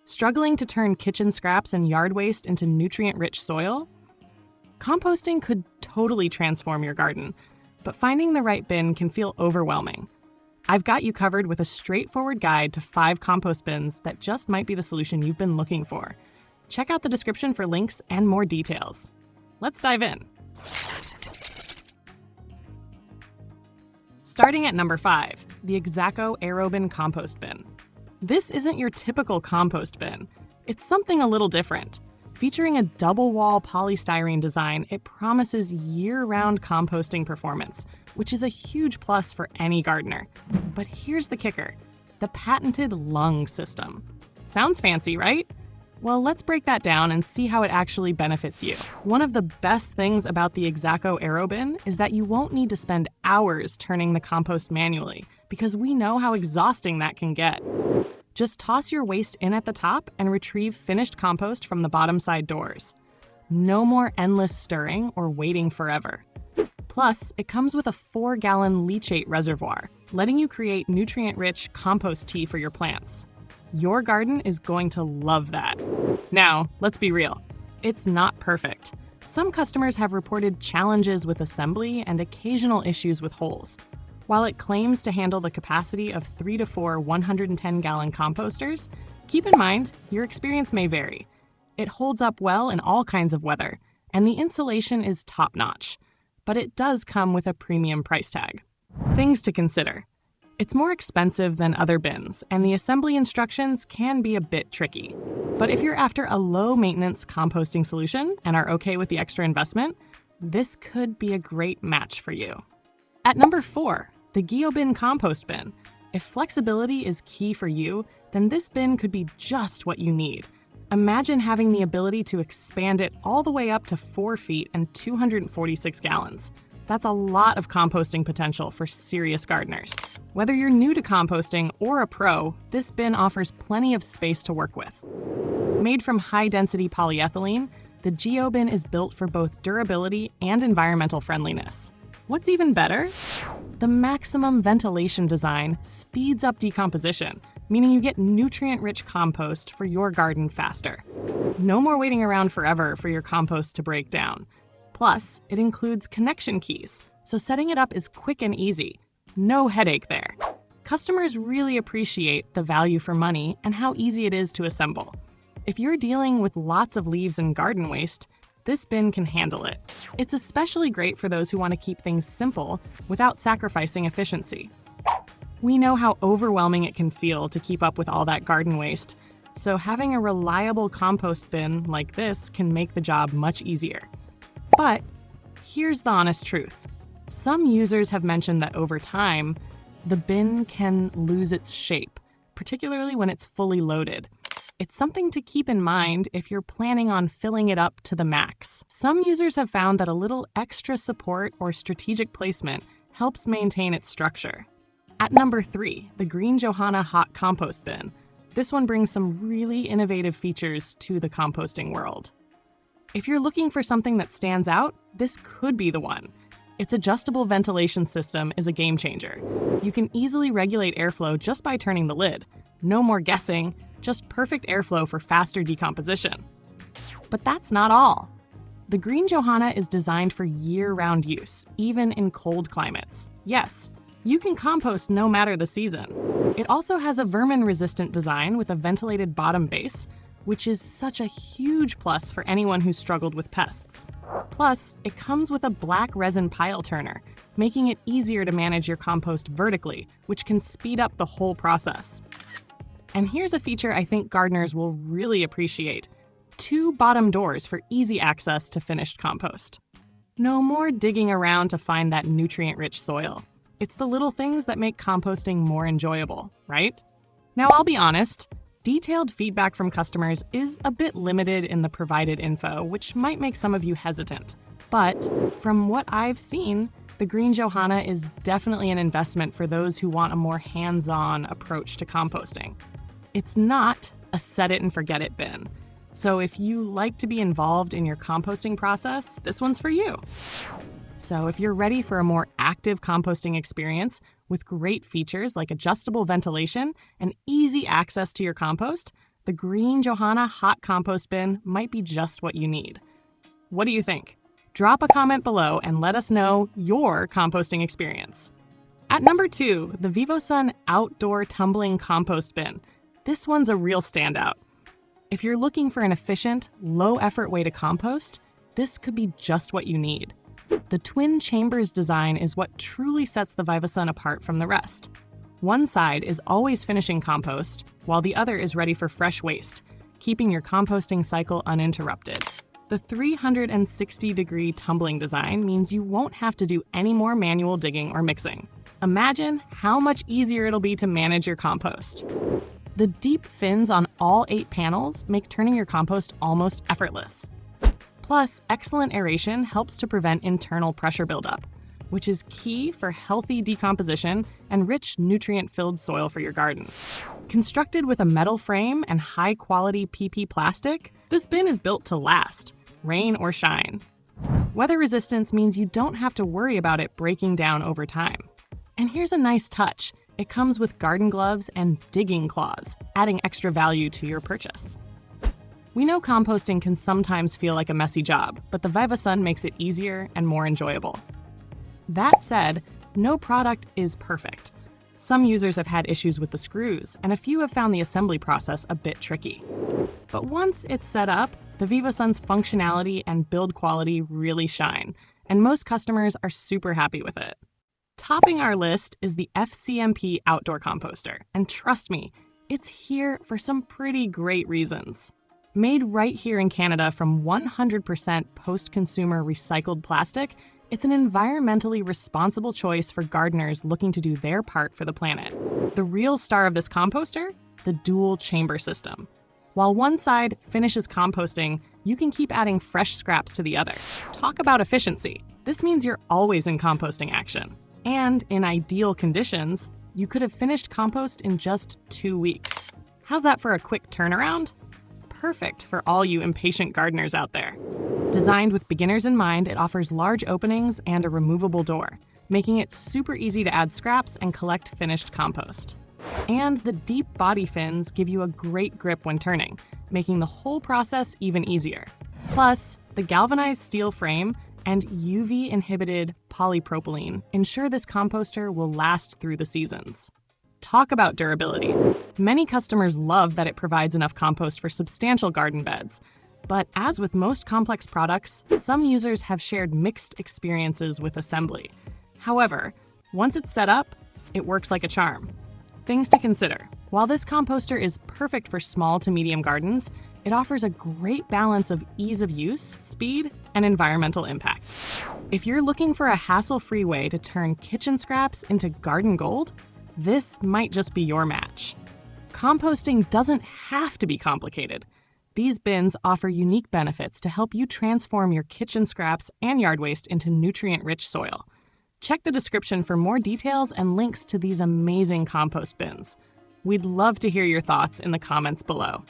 Struggling to turn kitchen scraps and yard waste into nutrient-rich soil? Composting could totally transform your garden, but finding the right bin can feel overwhelming. I've got you covered with a straightforward guide to 5 compost bins that just might be the solution you've been looking for. Check out the description for links and more details. Let's dive in. Starting at number 5, the Exaco Aerobin Compost Bin. This isn't your typical compost bin. It's something a little different. Featuring a double-wall polystyrene design, it promises year-round composting performance, which is a huge plus for any gardener. But here's the kicker: the patented lung system. Sounds fancy, right? Well, let's break that down and see how it actually benefits you. One of the best things about the Exaco Aerobin is that you won't need to spend hours turning the compost manually, because we know how exhausting that can get. Just toss your waste in at the top and retrieve finished compost from the bottom side doors. No more endless stirring or waiting forever. Plus, it comes with a 4-gallon leachate reservoir, letting you create nutrient-rich compost tea for your plants. Your garden is going to love that. Now, let's be real. It's not perfect. Some customers have reported challenges with assembly and occasional issues with holes. While it claims to handle the capacity of 3 to 4 110-gallon composters, keep in mind your experience may vary. It holds up well in all kinds of weather, and the insulation is top-notch. But it does come with a premium price tag. Things to consider. It's more expensive than other bins, and the assembly instructions can be a bit tricky. But if you're after a low-maintenance composting solution and are okay with the extra investment, this could be a great match for you. At number 4, the GEOBIN Compost Bin. If flexibility is key for you, then this bin could be just what you need. Imagine having the ability to expand it all the way up to 4 feet and 246 gallons. That's a lot of composting potential for serious gardeners. Whether you're new to composting or a pro, this bin offers plenty of space to work with. Made from high-density polyethylene, the GEOBIN is built for both durability and environmental friendliness. What's even better? The maximum ventilation design speeds up decomposition, meaning you get nutrient-rich compost for your garden faster. No more waiting around forever for your compost to break down. Plus, it includes connection keys, so setting it up is quick and easy. No headache there. Customers really appreciate the value for money and how easy it is to assemble. If you're dealing with lots of leaves and garden waste, this bin can handle it. It's especially great for those who want to keep things simple without sacrificing efficiency. We know how overwhelming it can feel to keep up with all that garden waste, so having a reliable compost bin like this can make the job much easier. But here's the honest truth. Some users have mentioned that over time, the bin can lose its shape, particularly when it's fully loaded. It's something to keep in mind if you're planning on filling it up to the max. Some users have found that a little extra support or strategic placement helps maintain its structure. At number 3, the green Johanna Hot compost bin. This one brings some really innovative features to the composting world. If you're looking for something that stands out, this could be the one. Its adjustable ventilation system is a game changer. You can easily regulate airflow just by turning the lid. No more guessing, just perfect airflow for faster decomposition. But that's not all. The green Johanna is designed for year-round use, even in cold climates. Yes, you can compost no matter the season. It also has a vermin-resistant design with a ventilated bottom base, which is such a huge plus for anyone who's struggled with pests. Plus, it comes with a black resin pile turner, making it easier to manage your compost vertically, which can speed up the whole process. And here's a feature I think gardeners will really appreciate: 2 bottom doors for easy access to finished compost. No more digging around to find that nutrient-rich soil. It's the little things that make composting more enjoyable, right? Now, I'll be honest, detailed feedback from customers is a bit limited in the provided info, which might make some of you hesitant. But from what I've seen, the green Johanna is definitely an investment for those who want a more hands-on approach to composting. It's not a set-it-and-forget-it bin. So if you like to be involved in your composting process, this one's for you. So if you're ready for a more active composting experience with great features like adjustable ventilation and easy access to your compost, the green Johanna Hot compost bin might be just what you need. What do you think? Drop a comment below and let us know your composting experience. At number 2, the VIVOSUN Outdoor Tumbling Compost Bin. This one's a real standout. If you're looking for an efficient, low-effort way to compost, this could be just what you need. The twin chambers design is what truly sets the VIVOSUN apart from the rest. One side is always finishing compost, while the other is ready for fresh waste, keeping your composting cycle uninterrupted. The 360-degree tumbling design means you won't have to do any more manual digging or mixing. Imagine how much easier it'll be to manage your compost. The deep fins on all 8 panels make turning your compost almost effortless. Plus, excellent aeration helps to prevent internal pressure buildup, which is key for healthy decomposition and rich, nutrient-filled soil for your garden. Constructed with a metal frame and high-quality PP plastic, this bin is built to last, rain or shine. Weather resistance means you don't have to worry about it breaking down over time. And here's a nice touch. It comes with garden gloves and digging claws, adding extra value to your purchase. We know composting can sometimes feel like a messy job, but the VIVOSUN makes it easier and more enjoyable. That said, no product is perfect. Some users have had issues with the screws, and a few have found the assembly process a bit tricky. But once it's set up, the VIVOSUN's functionality and build quality really shine, and most customers are super happy with it. Topping our list is the FCMP Outdoor Composter, and trust me, it's here for some pretty great reasons. Made right here in Canada from 100% post-consumer recycled plastic, it's an environmentally responsible choice for gardeners looking to do their part for the planet. The real star of this composter? The dual chamber system. While one side finishes composting, you can keep adding fresh scraps to the other. Talk about efficiency. This means you're always in composting action. And in ideal conditions, you could have finished compost in just 2 weeks. How's that for a quick turnaround? Perfect for all you impatient gardeners out there. Designed with beginners in mind, it offers large openings and a removable door, making it super easy to add scraps and collect finished compost. And the deep body fins give you a great grip when turning, making the whole process even easier. Plus, the galvanized steel frame and UV-inhibited polypropylene ensure this composter will last through the seasons. Talk about durability. Many customers love that it provides enough compost for substantial garden beds. But as with most complex products, some users have shared mixed experiences with assembly. However, once it's set up, it works like a charm. Things to consider. While this composter is perfect for small to medium gardens, it offers a great balance of ease of use, speed, and environmental impact. If you're looking for a hassle-free way to turn kitchen scraps into garden gold, this might just be your match. Composting doesn't have to be complicated. These bins offer unique benefits to help you transform your kitchen scraps and yard waste into nutrient-rich soil. Check the description for more details and links to these amazing compost bins. We'd love to hear your thoughts in the comments below.